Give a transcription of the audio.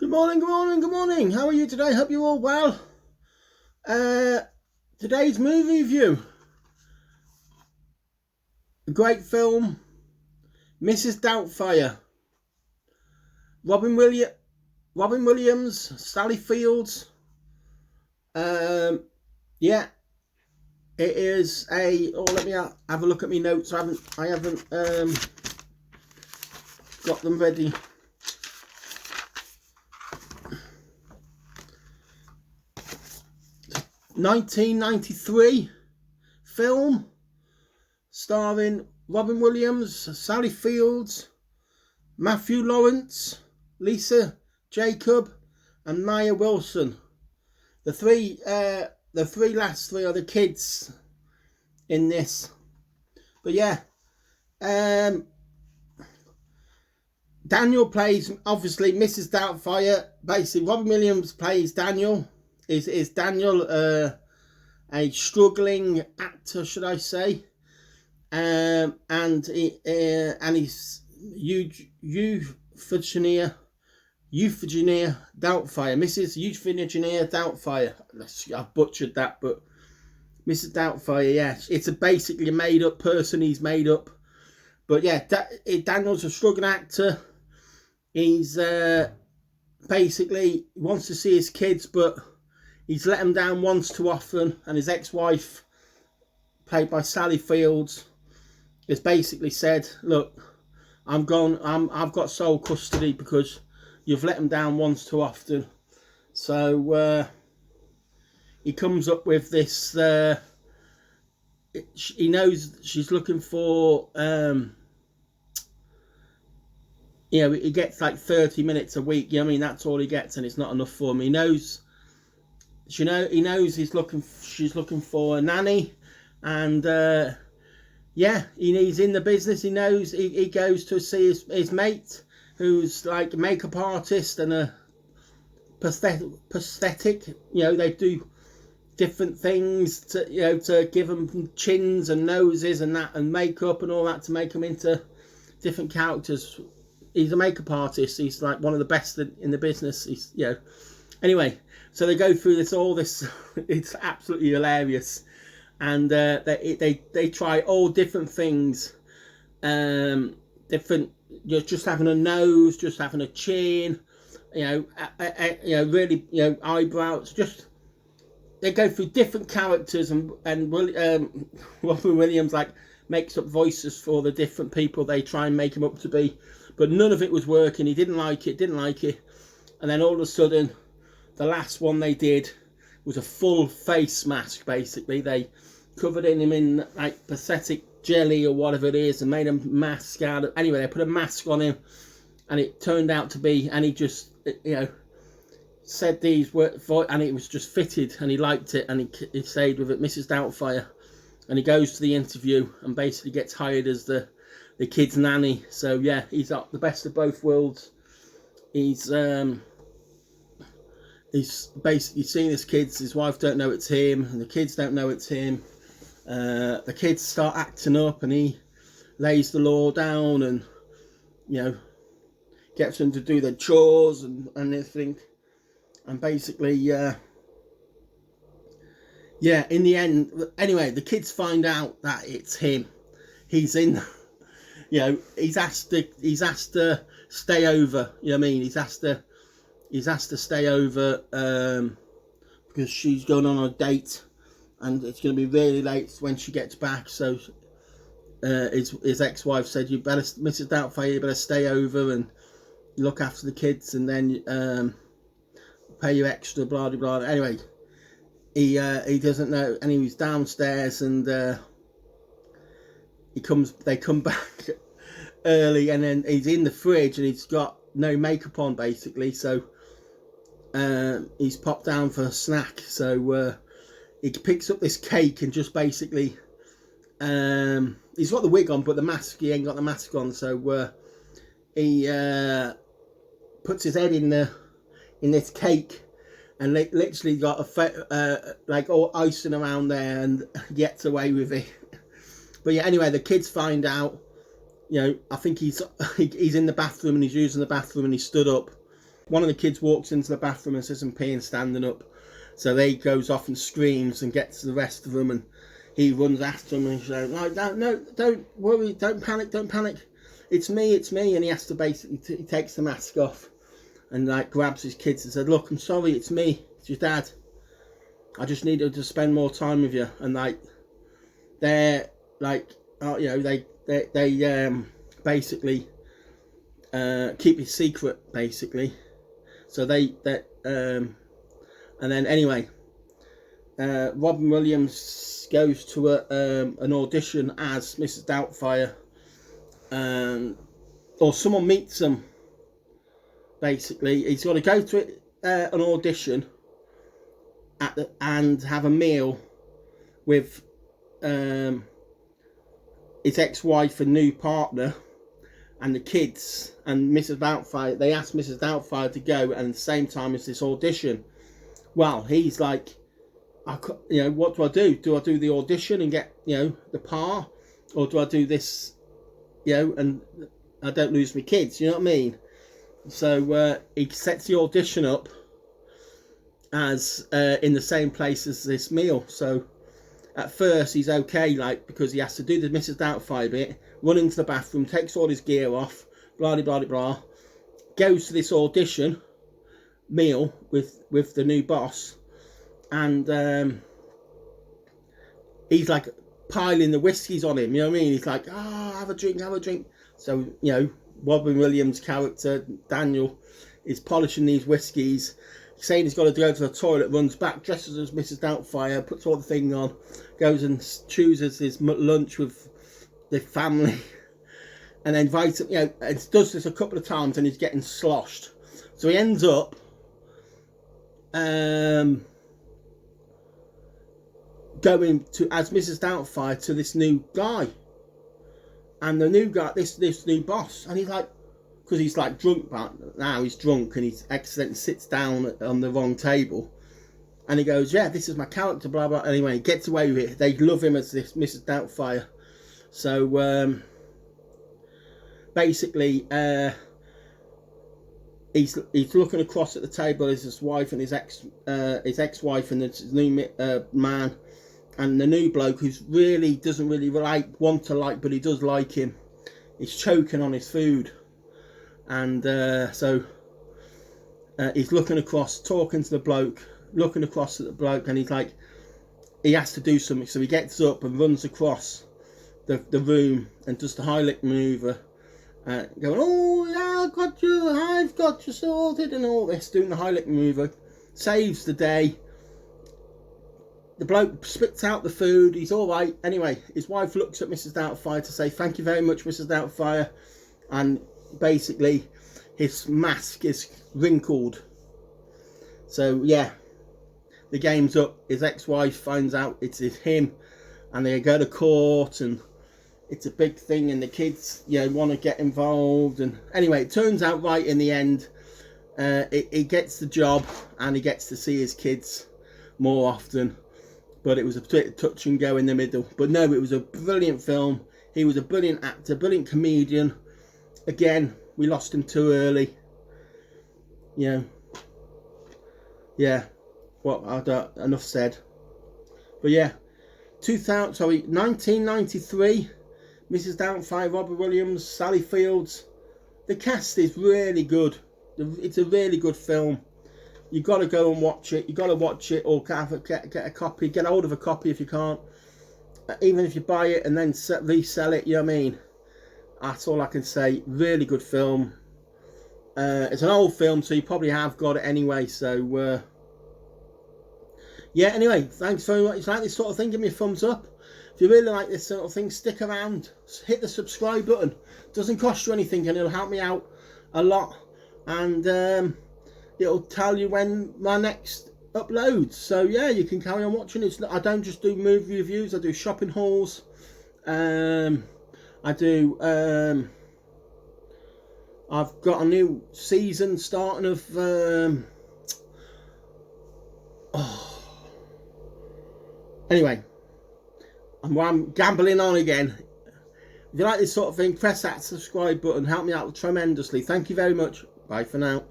Good morning, good morning, good morning. How are you today? Hope you're all well. Today's movie review. A great film, Mrs Doubtfire. Robin Williams, Sally Fields. Yeah, it is a. Oh, let me have a look at my notes. I haven't got them ready. (1993) film starring Robin Williams, Sally Fields, Matthew Lawrence, Lisa Jacob, and Maya Wilson. The last three are the kids in this. But yeah, Daniel plays, obviously, Mrs Doubtfire. Basically, Robin Williams plays Daniel. Is Daniel a struggling actor, should I say? And he's Euphigenia Doubtfire, Mrs. Euphigenia Doubtfire. I've butchered that, but Mrs. Doubtfire, yeah, it's basically a made-up person. He's made up, but yeah, Daniel's a struggling actor. He's basically wants to see his kids, but he's let them down once too often, and his ex-wife, played by Sally Fields, has basically said, "Look, I've got sole custody because you've let him down once too often." So he comes up with this. He knows she's looking for. He gets like 30 minutes a week. I mean, that's all he gets, and it's not enough for him. He knows. He knows she's looking for a nanny, and he's in the business. He knows he goes to see his mate, who's like a makeup artist and a prosthetic. They do different things to give them chins and noses and that, and makeup and all that, to make them into different characters. He's a makeup artist. He's like one of the best in the business. Anyway, so they go through this. It's absolutely hilarious, and they try all different things. Different, just having a nose, just having a chin, really, eyebrows. Just they go through different characters, and Robin Williams makes up voices for the different people they try and make him up to be, but none of it was working. He didn't like it, and then all of a sudden, the last one they did was a full face mask. Basically, they covered him in like pathetic jelly or whatever it is, and made a mask out of. Anyway, they put a mask on him, and it turned out to be, and he just said these words, and it was just fitted, and he liked it, and he stayed with it, Mrs Doubtfire. And he goes to the interview and basically gets hired as the kid's nanny. So yeah, he's got the best of both worlds. He's basically seeing his kids. His wife don't know it's him, and the kids don't know it's him. The kids start acting up, and he lays the law down, and gets them to do their chores and everything. And basically, in the end, anyway, the kids find out that it's him. He's in, he's asked to stay over. You know what I mean? He's asked to stay over because she's going on a date, and it's going to be really late when she gets back. So his ex-wife said, "You better, Mrs Doubtfire, you better stay over and look after the kids, and then pay you extra." Blah blah blah. Anyway, he doesn't know, and he was downstairs, and they come back early, and then he's in the fridge, and he's got no makeup on, basically. So he's popped down for a snack. So he picks up this cake, and just basically he's got the wig on, but the mask, he ain't got the mask on. So he puts his head in this cake, and literally got like all icing around there, and gets away with it. But yeah, anyway, the kids find out. I think he's in the bathroom, and he's using the bathroom, and he stood up. one of the kids walks into the bathroom and says, I'm peeing standing up. So they goes off and screams and gets the rest of them, and he runs after them and he's like, don't worry, don't panic. It's me. And he has to basically, he takes the mask off and like grabs his kids and said, look, I'm sorry, it's me, it's your dad. I just needed to spend more time with you. And like, they're like, you know, they basically keep his secret, basically. So and then anyway, Robin Williams goes to an audition as Mrs Doubtfire, or someone meets him. Basically, he's got to go to an audition and have a meal with his ex-wife and new partner and the kids and Mrs Doubtfire. They asked Mrs Doubtfire to go at the same time as this audition. Well, he's like, you know, what do I do? Do I do the audition and get, you know, the par, or do I do this, you know, and I don't lose my kids? You know what I mean? So he sets the audition up as in the same place as this meal. So at first he's okay, like, because he has to do the Mrs Doubtfire bit, run into the bathroom, takes all his gear off, blah blah blah blah, goes to this audition meal with the new boss, and he's like piling the whiskies on him, you know what I mean? He's like, oh, have a drink. So, you know, Robin Williams' character Daniel is polishing these whiskies, saying he's got to go to the toilet, runs back, dresses as Mrs Doubtfire, puts all the thing on, goes and chooses his lunch with the family, and then invites him, you know, and does this a couple of times, and he's getting sloshed. So he ends up going to as Mrs Doubtfire to this new guy, and the new guy, this new boss, and he's like, because he's like drunk, but now he's drunk and he accidentally sits down on the wrong table, and he goes, yeah, this is my character, blah blah. Anyway, he gets away with it. They love him as this Mrs Doubtfire. So basically, he's looking across at the table as his wife and his ex-wife and his new man, and the new bloke who's really doesn't really want to like, but he does like him. He's choking on his food, and so he's looking across, talking to the bloke, looking across at the bloke, and he's like, he has to do something. So he gets up and runs across the room and does the Heimlich maneuver, going, oh yeah, I've got you sorted, and all this, doing the Heimlich maneuver, saves the day. The bloke spits out the food, he's all right. Anyway, his wife looks at Mrs Doubtfire to say, thank you very much, Mrs Doubtfire, and basically his mask is wrinkled. So yeah, the game's up. His ex-wife finds out it's him, and they go to court, and it's a big thing, and the kids, you know, want to get involved. And anyway, it turns out right in the end, he gets the job and he gets to see his kids more often. But it was a bit touch and go in the middle. But no, it was a brilliant film. He was a brilliant actor, brilliant comedian. Again, we lost him too early. You know, yeah. Well, I don't, enough said. But yeah, 1993. Mrs Doubtfire, Robin Williams, Sally Fields. The cast is really good. It's a really good film. You've got to go and watch it. You've got to watch it, or get a copy. Get hold of a copy if you can't. Even if you buy it and then resell it, you know what I mean? That's all I can say. Really good film. It's an old film, so you probably have got it anyway. So, yeah, anyway, thanks very much. If you like this sort of thing, give me a thumbs up. If you really like this sort of thing, stick around. Hit the subscribe button. It doesn't cost you anything, and it'll help me out a lot. And it'll tell you when my next uploads. So yeah, you can carry on watching it. I don't just do movie reviews. I do shopping hauls. I do. I've got a new season starting of. Anyway, I'm gambling on again. If you like this sort of thing, press that subscribe button. Help me out tremendously. Thank you very much. Bye for now.